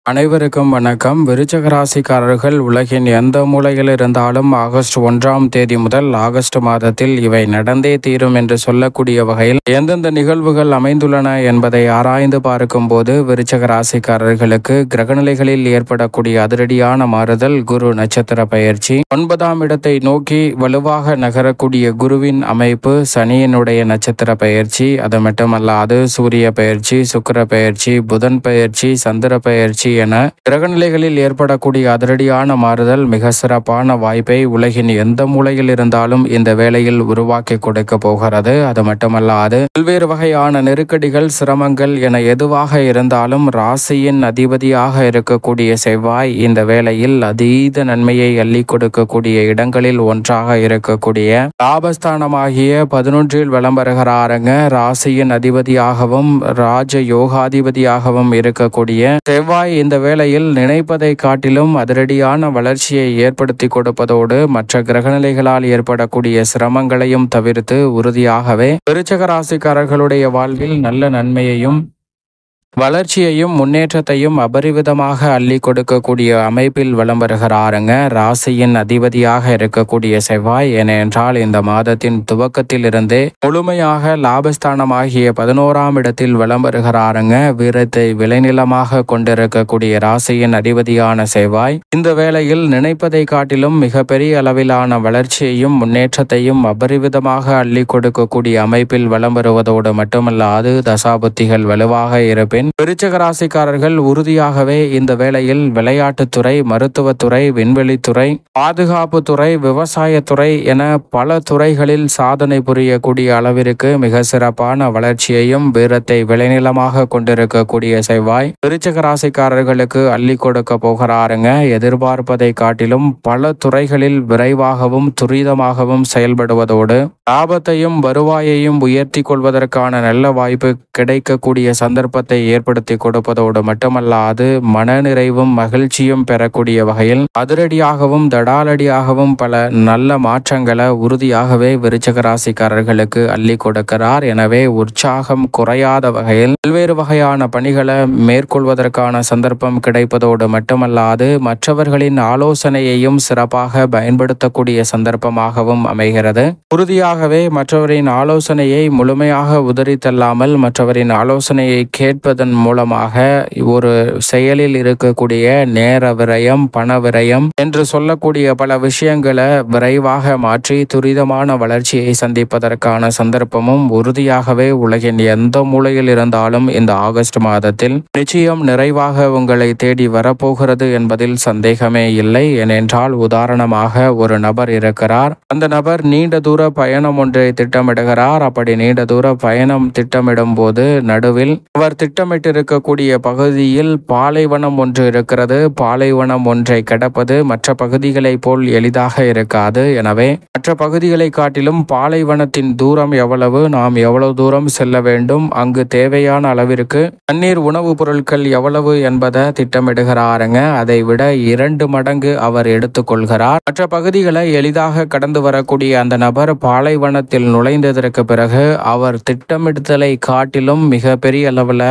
அனைவருக்கும் வணக்கம். விருச்சிக ராசிக்காரர்கள் உலகின் எந்த மூலையில் இருந்தாலும் ஆகஸ்ட் 1ஆம் தேதி முதல் ஆகஸ்ட் மாதத்தில் இவை நடந்தே தீரும் என்று சொல்லக்கூடிய வகையில் எந்தெந்த நிகழ்வுகள் அமைந்துள்ளன என்பதை ஆராய்ந்து பார்க்கும்போது விருச்சிக ராசிக்காரர்களுக்கு கிரகநிலைகளில் ஏற்படக்கூடிய அதிரடியான மாறுதல் குரு நட்சத்திர பயிற்சி, 9ஆம் இடத்தை நோக்கி வலுவாக நகரக்கூடிய குருவின் அமைப்பு, சனியினுடைய நட்சத்திர பயிற்சி, அது மட்டுமல்லாது சூரிய பயிற்சி, சுக்கிர பயிற்சி, புதன் பயிற்சி, சந்திர பயிற்சி என கிரகநிலைகளில் ஏற்படக்கூடிய அதிரடியான மாறுதல் மிக சிறப்பான வாய்ப்பை உலகின் எந்த மூலையில் இருந்தாலும் இந்த வேளையில் உருவாக்கி கொடுக்க போகிறது. அது மட்டுமல்லாது பல்வேறு வகையான நெருக்கடிகள், சிரமங்கள் என எதுவாக இருந்தாலும் ராசியின் அதிபதியாக இருக்கக்கூடிய செவ்வாய் இந்த வேளையில் அதீத நன்மையை அள்ளி கொடுக்கக்கூடிய இடங்களில் ஒன்றாக இருக்கக்கூடிய லாபஸ்தானமாகிய 11இல் வலம் வருகிறாருங்க. ராசியின் அதிபதியாகவும் ராஜ யோகாதிபதியாகவும் இருக்கக்கூடிய செவ்வாய் இந்த வேளையில் நினைப்பதை காட்டிலும் அதிரடியான வளர்ச்சியை ஏற்படுத்தி கொடுப்பதோடு மற்ற கிரகநிலைகளால் ஏற்படக்கூடிய சிரமங்களையும் தவிர்த்து உறுதியாகவே விருச்சிக ராசிக்காரர்களுடைய வாழ்வில் நல்ல நன்மையையும் வளர்ச்சியையும் முன்னேற்றத்தையும் அபரிவிதமாக அள்ளி கொடுக்கக்கூடிய அமைப்பில் வலம் வருகிறாருங்க ராசியின் அதிபதியாக இருக்கக்கூடிய செவ்வாய். ஏனென்றால் இந்த மாதத்தின் துவக்கத்திலிருந்தே முழுமையாக லாபஸ்தானமாகிய 11ஆம் இடத்தில் வலம் வருகிறாருங்க. வீரத்தை விளைநிலமாக கொண்டிருக்கக்கூடிய ராசியின் அதிபதியான செவ்வாய் இந்த வேளையில் நினைப்பதை காட்டிலும் மிகப்பெரிய அளவிலான வளர்ச்சியையும் முன்னேற்றத்தையும் அபரிவிதமாக அள்ளி கொடுக்கக்கூடிய அமைப்பில் வலம் வருவதோடு மட்டுமல்லாது தசாபுத்திகள் வலுவாக இருப்பின் விருச்சிக ராசிக்காரர்கள் உறுதியாகவே இந்த வேளையில் விளையாட்டுத்துறை, மருத்துவத்துறை, விண்வெளித்துறை, பாதுகாப்புத்துறை, விவசாயத்துறை என பல துறைகளில் சாதனை புரியக்கூடிய அளவிற்கு மிக சிறப்பான வளர்ச்சியையும் வீரத்தை விளைநிலமாக கொண்டிருக்கக்கூடிய செவ்வாய் விருச்சிக ராசிக்காரர்களுக்கு அள்ளி கொடுக்க போகிறாருங்க. எதிர்பார்ப்பதை காட்டிலும் பல துறைகளில் விரைவாகவும் துரிதமாகவும் செயல்படுவதோடு லாபத்தையும் வருவாயையும் உயர்த்தி கொள்வதற்கான நல்ல வாய்ப்பு கிடைக்கக்கூடிய சந்தர்ப்பத்தை ஏற்படுத்தி கொடுப்பதோடு மட்டுமல்லாது மனநிறைவும் மகிழ்ச்சியும் பெறக்கூடிய வகையில் அதிரடியாகவும் தடாலடியாகவும் பல நல்ல மாற்றங்களை உறுதியாகவே விருச்சிக ராசிக்காரர்களுக்கு அள்ளி கொடுக்கிறார். எனவே உற்சாகம் குறையாத வகையில் பல்வேறு வகையான பணிகளை மேற்கொள்வதற்கான சந்தர்ப்பம் கிடைப்பதோடு மட்டுமல்லாது மற்றவர்களின் ஆலோசனையையும் சிறப்பாக பயன்படுத்தக்கூடிய சந்தர்ப்பமாகவும் அமைகிறது. உறுதியாகவே மற்றவரின் ஆலோசனையை முழுமையாக உதறி தள்ளாமல் மற்றவரின் ஆலோசனையை கேட்பதன் மூலமாக ஒரு செயலில் இருக்கக்கூடிய நேர விரயம், பண விரயம் என்று சொல்லக்கூடிய பல விஷயங்களை விரைவாக மாற்றி துரிதமான வளர்ச்சியை சந்திப்பதற்கான சந்தர்ப்பமும் உறுதியாகவே உலகின் எந்த மூலையில் இருந்தாலும் இந்த ஆகஸ்ட் மாதத்தில் நிச்சயம் நிறைவாக உங்களை தேடி வரப்போகிறது என்பதில் சந்தேகமே இல்லை. ஏனென்றால் உதாரணமாக ஒரு நபர் இருக்கிறார். அந்த நபர் நீண்ட தூர பயணம் ஒன்றை திட்டமிடுகிறார். அப்படி நீண்ட தூர பயணம் திட்டமிடும் போது நடுவில் அவர் திட்டமிட்டிருக்கக்கூடிய பகுதியில் பாலைவனம் ஒன்று இருக்கிறது. பாலைவனம் ஒன்றை கடப்பது மற்ற பகுதிகளை போல் எளிதாக இருக்காது. எனவே மற்ற பகுதிகளை காட்டிலும் பாலைவனத்தின் தூரம் எவ்வளவு, நாம் எவ்வளவு தூரம் செல்ல வேண்டும், அங்கு தேவையான அளவிற்கு தண்ணீர், உணவுப் பொருட்கள் எவ்வளவு என்பதை திட்டமிடுகிறாருங்க. அதை விட 2 மடங்கு அவர் எடுத்துக்கொள்கிறார். மற்ற பகுதிகளை எளிதாக கடந்து வரக்கூடிய அந்த நபர் பாலைவனத்தில் நுழைந்ததற்கு பிறகு அவர் திட்டமிடுதலை காட்டிலும் மிக பெரிய அளவில்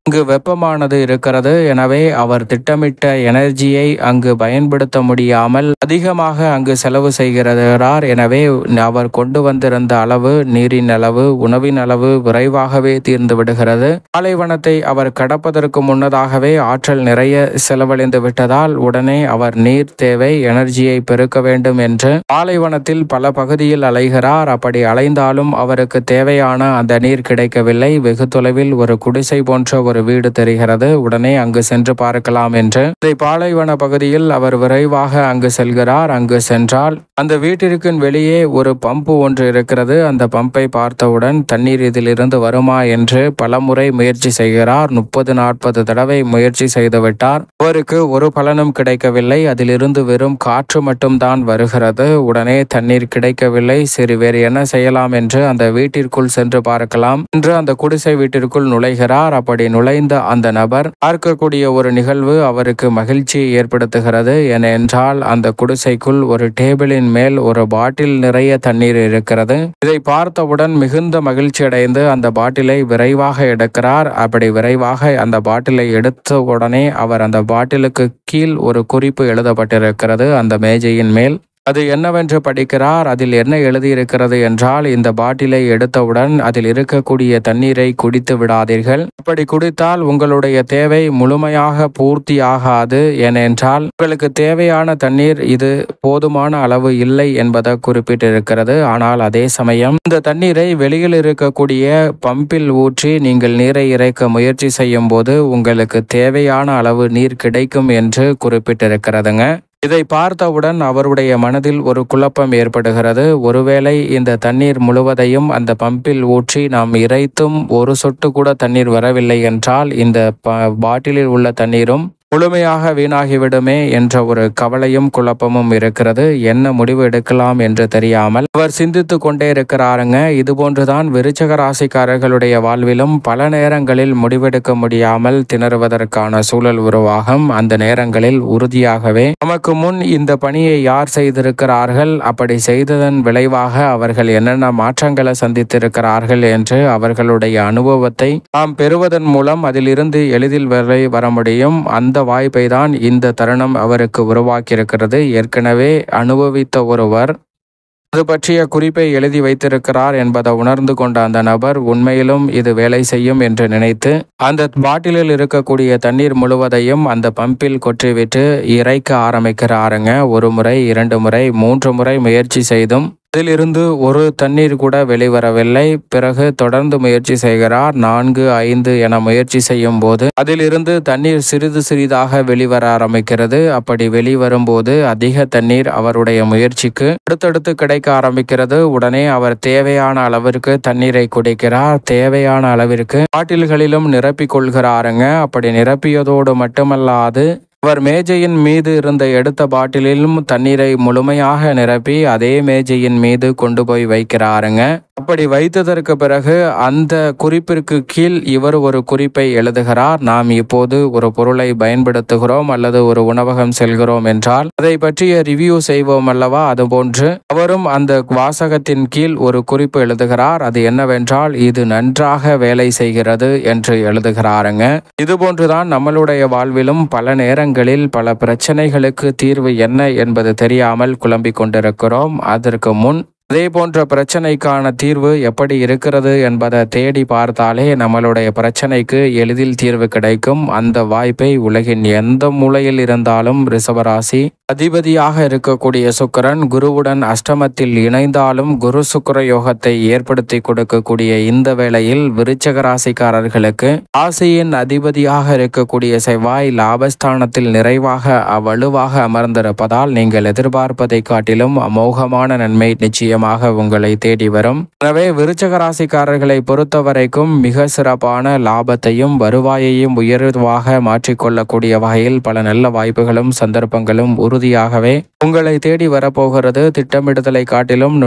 அங்கு வெப்பமானது இருக்கிறது. எனவே அவர் திட்டமிட்ட எனர்ஜியை அங்கு பயன்படுத்த முடியாமல் அதிகமாக அங்கு செலவு செய்கிறார். எனவே அவர் கொண்டு வந்திருந்த அளவு, நீரின் அளவு, உணவின் அளவு விரைவாகவே தீர்ந்து விடுகிறது. பாலைவனத்தை அவர் கடப்பதற்கு முன்னதாகவே ஆற்றல் நிறைய செலவழிந்து விட்டதால் உடனே அவர் நீர் தேவை, எனர்ஜியை பெருக்க வேண்டும் என்று பாலைவனத்தில் பல பகுதியில் அலைகிறார். அப்படி அலைந்தாலும் அவருக்கு தேவையான அந்த நீர் கிடைக்கவில்லை. வெகு தொலைவில் ஒரு குடிசை போன்ற ஒரு வீடு தெரிகிறது. உடனே அங்கு சென்று பார்க்கலாம் என்று பாலைவன பகுதியில் அவர் விரைவாக அங்கு செல்கிறார். அங்கு சென்றால் அந்த வீட்டிற்கு வெளியே ஒரு பம்பு ஒன்று இருக்கிறது. அந்த பம்பை பார்த்தவுடன் தண்ணீர் இதிலிருந்து வருமா என்று பலமுறை முயற்சி செய்கிறார். 30-40 தடவை முயற்சி செய்துவிட்டார். அவருக்கு ஒரு பலனும் கிடைக்கவில்லை. அதிலிருந்து வெறும் காற்று மட்டும்தான் வருகிறது. உடனே தண்ணீர் கிடைக்கவில்லை. சரி, வேறு என்ன செய்யலாம் என்று அந்த வீட்டிற்குள் சென்று பார்க்கலாம் என்று அந்த குடிசை வீட்டிற்குள் நுழைகிறார். அப்படி நுழைந்த அந்த நபர் பார்க்கக்கூடிய ஒரு நிகழ்வு அவருக்கு மகிழ்ச்சியை ஏற்படுத்துகிறது. ஏனென்றால் அந்த குடிசைக்குள் ஒரு டேபிளின் மேல் ஒரு பாட்டில் நிறைய தண்ணீர் இருக்கிறது. இதை பார்த்தவுடன் மிகுந்த மகிழ்ச்சி அடைந்து அந்த பாட்டிலை விரைவாக எடுக்கிறார். அப்படி விரைவாக அந்த பாட்டிலை எடுத்த உடனே அவர் அந்த பாட்டிலுக்கு கீழ் ஒரு குறிப்பு எழுதப்பட்டிருக்கிறது அந்த மேஜையின் மேல். அது என்னவென்று படிக்கிறார். அதில் என்ன எழுதியிருக்கிறது என்றால், இந்த பாட்டிலை எடுத்தவுடன் அதில் இருக்கக்கூடிய தண்ணீரை குடித்து விடாதீர்கள். அப்படி குடித்தால் உங்களுடைய தேவை முழுமையாக பூர்த்தி ஆகாது. ஏனென்றால் உங்களுக்கு தேவையான தண்ணீர் இது போதுமான அளவு இல்லை என்பதை குறிப்பிட்டிருக்கிறது. ஆனால் அதே சமயம் இந்த தண்ணீரை வெளியில் இருக்கக்கூடிய பம்பில் ஊற்றி நீங்கள் நீரை இறைக்க முயற்சி செய்யும் போது உங்களுக்கு தேவையான அளவு நீர் கிடைக்கும் என்று குறிப்பிட்டிருக்கிறதுங்க. இதை பார்த்தவுடன் அவருடைய மனதில் ஒரு குழப்பம் ஏற்படுகிறது. ஒருவேளை இந்த தண்ணீர் முழுவதையும் அந்த பம்பில் ஊற்றி நாம் இறைத்தும் ஒரு சொட்டு கூட தண்ணீர் வரவில்லை என்றால் இந்த பாட்டிலில் உள்ள தண்ணீரும் முழுமையாக வீணாகிவிடுமே என்ற ஒரு கவலையும் குழப்பமும் இருக்கிறது. என்ன முடிவு எடுக்கலாம் என்று தெரியாமல் அவர் சிந்தித்து கொண்டே இருக்கிறாருங்க. இதுபோன்றுதான் விருச்சிக ராசிக்காரர்களுடைய வாழ்விலும் பல நேரங்களில் முடிவெடுக்க முடியாமல் திணறுவதற்கான சூழல் உருவாகும். அந்த நேரங்களில் உறுதியாகவே நமக்கு முன் இந்த பணியை யார் செய்திருக்கிறார்கள், அப்படி செய்ததன் விளைவாக அவர்கள் என்னென்ன மாற்றங்களை சந்தித்திருக்கிறார்கள் என்று அவர்களுடைய அனுபவத்தை நாம் பெறுவதன் மூலம் அதிலிருந்து எளிதில் வர முடியும். அந்த வாய்ப்பை தான் இந்த தருணம் அவருக்கு உருவாக்கியிருக்கிறது. ஏற்கனவே அனுபவித்த ஒருவர் அது பற்றிய குறிப்பை எழுதி வைத்திருக்கிறார் என்பதை உணர்ந்து கொண்ட அந்த நபர் உண்மையிலும் இது வேலை செய்யும் என்று நினைத்து அந்த பாட்டிலில் இருக்கக்கூடிய தண்ணீர் முழுவதையும் அந்த பம்பில் கொற்றிவிட்டு இறைக்க ஆரம்பிக்கிறாருங்க. ஒரு முறை, 2 முறை, 3 முறை முயற்சி செய்தும் அதிலிருந்து ஒரு தண்ணீர் கூட வெளிவரவில்லை. பிறகு தொடர்ந்து முயற்சி செய்கிறார். 4, 5 என முயற்சி செய்யும் போது அதிலிருந்து தண்ணீர் சிறிது சிறிதாக வெளிவர ஆரம்பிக்கிறது. அப்படி வெளிவரும்போது அதிக தண்ணீர் அவருடைய முயற்சிக்கு அடுத்தடுத்து கிடைக்க ஆரம்பிக்கிறது. உடனே அவர் தேவையான அளவிற்கு தண்ணீரை குடிக்கிறார். தேவையான அளவிற்கு பாட்டில்களிலும் நிரப்பிக் கொள்கிறாருங்க. அப்படி நிரப்பியதோடு மட்டுமல்லாது அவர் மேஜையின் மீது இருந்த எடுத்த பாட்டிலிலும் தண்ணீரை முழுமையாக நிரப்பி அதே மேஜையின் மீது கொண்டு போய் வைக்கிறாருங்க. அப்படி வைத்ததற்கு பிறகு அந்த குறிப்பிற்கு கீழ் இவர் ஒரு குறிப்பை எழுதுகிறார். நாம் இப்போது ஒரு பொருளை பயன்படுத்துகிறோம் அல்லது ஒரு உணவகம் செல்கிறோம் என்றால் அதை பற்றிய ரிவ்யூ செய்வோம் அல்லவா, அதுபோன்று அவரும் அந்த வாசகத்தின் கீழ் ஒரு குறிப்பு எழுதுகிறார். அது என்னவென்றால், இது நன்றாக வேலை செய்கிறது என்று எழுதுகிறாருங்க. இதுபோன்றுதான் நம்மளுடைய வாழ்விலும் பல நேரங்களில் பல பிரச்சனைகளுக்கு தீர்வு என்ன என்பது தெரியாமல் குழம்பிக் கொண்டிருக்கிறோம். அதற்கு முன் அதே போன்ற பிரச்சனைக்கான தீர்வு எப்படி இருக்கிறது என்பதை தேடி பார்த்தாலே நம்மளுடைய பிரச்சனைக்கு எளிதில் தீர்வு கிடைக்கும். அந்த வாய்ப்பை உலகின் எந்த மூலையில் இருந்தாலும் ரிஷபராசி அதிபதியாக இருக்கக்கூடிய சுக்கிரன் குருவுடன் அஷ்டமத்தில் இணைந்தாலும் குரு சுக்கிர யோகத்தை ஏற்படுத்தி கொடுக்கக்கூடிய இந்த வேளையில் விருச்சிக ராசிக்காரர்களுக்கு ராசியின் அதிபதியாக இருக்கக்கூடிய செவ்வாய் லாபஸ்தானத்தில் நிறைவாக வலுவாக அமர்ந்திருப்பதால் நீங்கள் எதிர்பார்ப்பதை காட்டிலும் அமோகமான நன்மை நிச்சயம் உங்களை தேடி வரும். எனவே விருச்சிக ராசிக்காரர்களை பொறுத்தவரைக்கும் மிக சிறப்பான லாபத்தையும் வருவாயையும் உயர்வாக மாற்றிக்கொள்ளக்கூடிய வகையில் பல நல்ல வாய்ப்புகளும் சந்தர்ப்பங்களும் உறுதியாகவே உங்களை தேடி வரப்போகிறது. திட்டமிடுதலை காட்டிலும்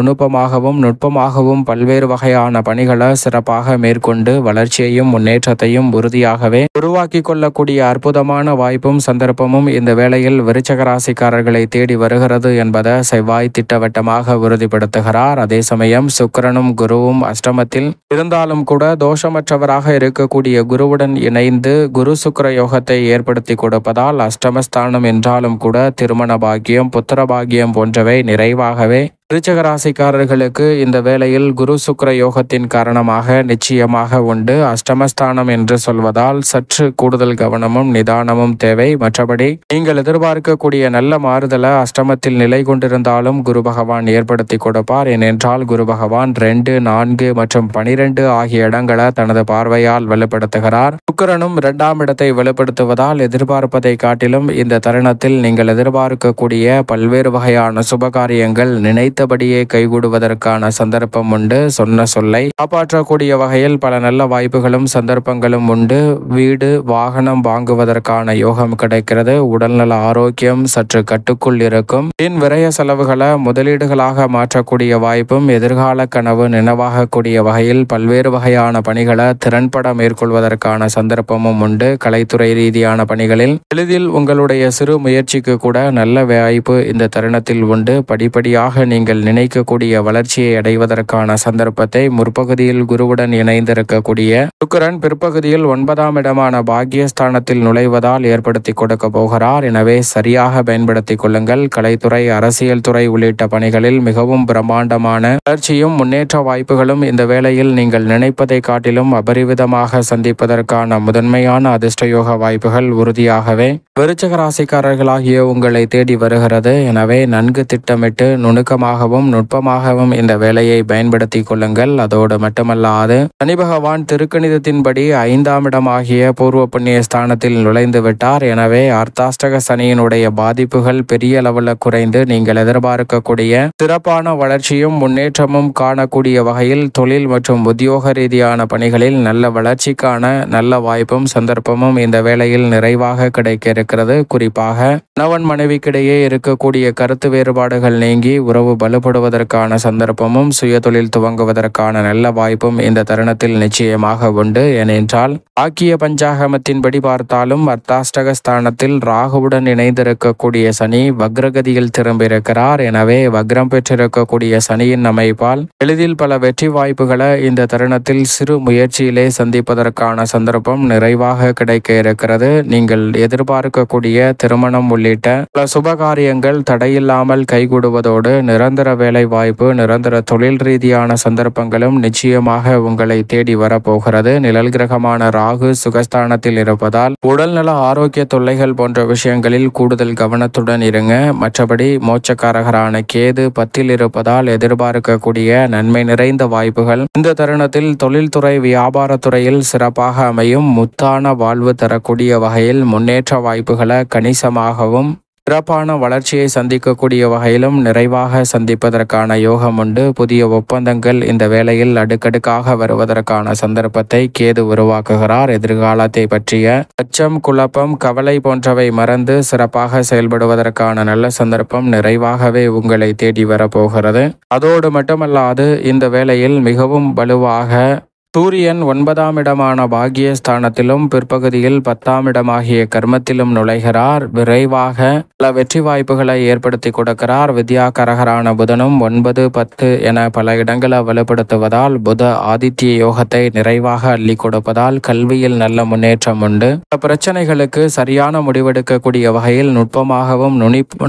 நுட்பமாகவும் பல்வேறு வகையான பணிகளை சிறப்பாக மேற்கொண்டு வளர்ச்சியையும் முன்னேற்றத்தையும் உறுதியாகவே உருவாக்கி கொள்ளக்கூடிய அற்புதமான வாய்ப்பும் சந்தர்ப்பமும் இந்த வேளையில் விருச்சிக ராசிக்காரர்களை தேடி வருகிறது என்பதை செவ்வாய் திட்டவட்டமாக உறுதிப்படுத்துகிறார். அதே சமயம் சுக்கிரனும் குருவும் அஷ்டமத்தில் இருந்தாலும் கூட தோஷமற்றவராக இருக்கக்கூடிய குருவுடன் இணைந்து குரு சுக்கிர யோகத்தை ஏற்படுத்தி கொடுப்பதால் அஷ்டமஸ்தானம் என்றாலும் கூட திருமண பாக்கியம், புத்திர பாக்கியம் போன்றவை நிறைவாகவே விருச்சிக ராசிக்காரர்களுக்கு இந்த வேளையில் குரு சுக்கிர யோகத்தின் காரணமாக நிச்சயமாக உண்டு. அஷ்டமஸ்தானம் என்று சொல்வதால் சற்று கூடுதல் கவனமும் நிதானமும் தேவை. மற்றபடி நீங்கள் எதிர்பார்க்கக்கூடிய நல்ல மாறுதலை அஷ்டமத்தில் நிலை கொண்டிருந்தாலும் குரு பகவான் ஏற்படுத்தி கொடுப்பார். ஏனென்றால் குரு பகவான் 2, 4 மற்றும் 12 ஆகிய இடங்களை தனது பார்வையால் வெளிப்படுத்துகிறார். சுக்கிரனும் 2ஆம் இடத்தை வெளிப்படுத்துவதால் எதிர்பார்ப்பதை காட்டிலும் இந்த தருணத்தில் நீங்கள் எதிர்பார்க்கக்கூடிய பல்வேறு வகையான சுபகாரியங்கள் நினைத்த நினைத்தபடியே கைகூடுவதற்கான சந்தர்ப்பம் உண்டு. சொன்ன சொல்லை காப்பாற்றக்கூடிய வகையில் பல நல்ல வாய்ப்புகளும் சந்தர்ப்பங்களும் உண்டு. வீடு வாகனம் வாங்குவதற்கான யோகம் கிடைக்கிறது. உடல்நல ஆரோக்கியம் சற்று கட்டுக்குள் இருக்கும். வீண் விரய செலவுகளை முதலீடுகளாக மாற்றக்கூடிய வாய்ப்பும், எதிர்கால கனவு நினைவாகக்கூடிய வகையில் பல்வேறு வகையான பணிகளை திறன்பட மேற்கொள்வதற்கான சந்தர்ப்பமும் உண்டு. கலைத்துறை ரீதியான பணிகளில் எளிதில் உங்களுடைய சிறு முயற்சிக்கு கூட நல்ல வாய்ப்பு இந்த தருணத்தில் உண்டு. படிப்படியாக நீங்கள் நினைக்கக்கூடிய வளர்ச்சியை அடைவதற்கான சந்தர்ப்பத்தை முற்பகுதியில் குருவுடன் இணைந்திருக்கக்கூடிய சுக்கிரன் பிற்பகுதியில் 9ஆம் இடமான பாக்கியஸ்தானத்தில் நுழைவதால் ஏற்படுத்தி கொடுக்க போகிறார். எனவே சரியாக பயன்படுத்திக் கொள்ளுங்கள். கலைத்துறை, அரசியல் துறை உள்ளிட்ட பணிகளில் மிகவும் பிரம்மாண்டமான வளர்ச்சியும் முன்னேற்ற வாய்ப்புகளும் இந்த வேளையில் நீங்கள் நினைப்பதை காட்டிலும் அபரிவிதமாக சந்திப்பதற்கான முதன்மையான அதிர்ஷ்டயோக வாய்ப்புகள் உறுதியாகவே விருச்சிக ராசிக்காரர்களாகிய உங்களை தேடி வருகிறது. எனவே நன்கு திட்டமிட்டு நுணுக்கமாகவும் நுட்பமாகவும் இந்த வேலையை பயன்படுத்தி கொள்ளுங்கள். அதோடு மட்டுமல்லாது சனி பகவான் திருக்கணிதத்தின்படி 5ஆம் இடமாகிய பூர்வ புண்ணிய ஸ்தானத்தில் நுழைந்து விட்டார். எனவே அர்த்தாஷ்டக சனியினுடைய பாதிப்புகள் பெரிய அளவில் குறைந்து நீங்கள் எதிர்பார்க்கக்கூடிய சிறப்பான வளர்ச்சியும் முன்னேற்றமும் காணக்கூடிய வகையில் தொழில் மற்றும் உத்தியோக ரீதியான பணிகளில் நல்ல வளர்ச்சிக்கான நல்ல வாய்ப்பும் சந்தர்ப்பமும் இந்த வேளையில் நிறைவாக கிடைக்க இருக்கிறது. குறிப்பாக கணவன் மனைவிக்கிடையே இருக்கக்கூடிய கருத்து வேறுபாடுகள் நீங்கி உறவு பலப்படுவதற்கான சந்தர்ப்பமும், சுய தொழில் துவங்குவதற்கான நல்ல வாய்ப்பும் இந்த தருணத்தில் நிச்சயமாக உண்டு. ஏனென்றால் ஆக்கிய பஞ்சாகமத்தின்படி பார்த்தாலும் அர்த்தாஷ்டக ஸ்தானத்தில் ராகுவுடன் இணைந்திருக்கக்கூடிய சனி வக்ரகதியில் திரும்பியிருக்கிறார். எனவே வக்ரம் பெற்றிருக்கக்கூடிய சனியின் அமைப்பால் எளிதில் பல வெற்றி வாய்ப்புகளை இந்த தருணத்தில் சிறு முயற்சியிலே சந்திப்பதற்கான சந்தர்ப்பம் நிறைவாக கிடைக்க இருக்கிறது. நீங்கள் எதிர்பார்க்கக்கூடிய திருமணம் உள்ளிட்ட பல சுபகாரியங்கள் தடையில்லாமல் கைகூடுவதோடு நிரந்தர வேலை வாய்ப்பு, நிரந்தர தொழில் ரீதியான சந்தர்ப்பங்களும் நிச்சயமாக உங்களை தேடி வரப்போகிறது. நிழல் கிரகமான ராகு சுகஸ்தானத்தில் இருப்பதால் உடல்நல ஆரோக்கிய தொல்லைகள் போன்ற விஷயங்களில் கூடுதல் கவனத்துடன் இருங்க. மற்றபடி மோட்சக்காரகரான கேது 10ல் இருப்பதால் எதிர்பார்க்கக்கூடிய நன்மை நிறைந்த வாய்ப்புகள் இந்த தருணத்தில் தொழில்துறை வியாபாரத்துறையில் சிறப்பாக அமையும். முத்தான வாழ்வு தரக்கூடிய வகையில் முன்னேற்ற வாய்ப்புகளை கணிசமாகவும் சிறப்பான வளர்ச்சியை சந்திக்கக்கூடிய வகையிலும் நிறைவாக சந்திப்பதற்கான யோகம் உண்டு. புதிய ஒப்பந்தங்கள் இந்த வேளையில் அடுக்கடுக்காக வருவதற்கான சந்தர்ப்பத்தை கேது உருவாக்குகிறார். எதிர்காலத்தை பற்றிய அச்சம், குழப்பம், கவலை போன்றவை மறந்து சிறப்பாக செயல்படுவதற்கான நல்ல சந்தர்ப்பம் நிறைவாகவே உங்களை தேடி வரப்போகிறது. அதோடு மட்டுமல்லாது இந்த வேளையில் மிகவும் வலுவாக சூரியன் 9ஆம் இடமான பாக்கியஸ்தானத்திலும் பிற்பகுதியில் 10ஆம் இடமாகிய கர்மத்திலும் நுழைகிறார். விரைவாக பல வெற்றி வாய்ப்புகளை ஏற்படுத்தி கொடுக்கிறார். வித்யாகரகரான புதனும் 9, 10 என பல இடங்களை வலுப்படுத்துவதால் புத ஆதித்ய யோகத்தை நிறைவாக அள்ளி கொடுப்பதால் கல்வியில் நல்ல முன்னேற்றம் உண்டு. பிரச்சனைகளுக்கு சரியான முடிவெடுக்கக்கூடிய வகையில் நுட்பமாகவும்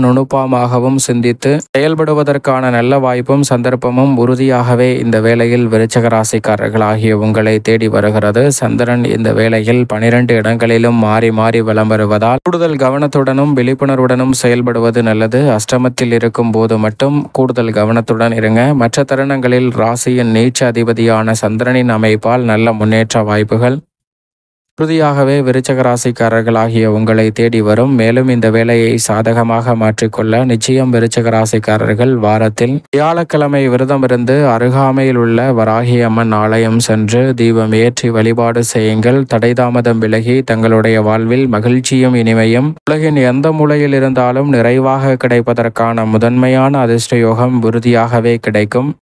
நுணுப்பமாகவும் சிந்தித்து செயல்படுவதற்கான நல்ல வாய்ப்பும் சந்தர்ப்பமும் உறுதியாகவே இந்த வேளையில் விருச்சிக ராசிக்காரர்களாகிய உங்களை தேடி வருகிறது. சந்திரன் இந்த வேளையில் 12 இடங்களிலும் மாறி மாறி வலம் வருவதால் கூடுதல் கவனத்துடனும் விழிப்புணர்வுடனும் செயல்படுவது நல்லது. அஷ்டமத்தில் இருக்கும் போது மட்டும் கூடுதல் கவனத்துடன் இருங்க. மற்ற தருணங்களில் ராசியின் நீச்ச அதிபதியான சந்திரனின் அமைப்பால் நல்ல முன்னேற்ற வாய்ப்புகள் உறுதியாகவே விருச்சிக ராசிக்காரர்களாகிய உங்களை தேடி வரும். மேலும் இந்த வேலையை சாதகமாக மாற்றிக்கொள்ள நிச்சயம் விருச்சிக ராசிக்காரர்கள் வாரத்தில் வியாழக்கிழமை விரதமிருந்து அருகாமையில் உள்ள வராகி அம்மன் ஆலயம் சென்று தீபம் ஏற்றி வழிபாடு செய்யுங்கள். தடை தாமதம் விலகி தங்களுடைய வாழ்வில் மகிழ்ச்சியும் இனிமையும் உலகின் எந்த மூலையில் இருந்தாலும் நிறைவாக கிடைப்பதற்கான முதன்மையான அதிர்ஷ்ட யோகம் உறுதியாகவே கிடைக்கும்.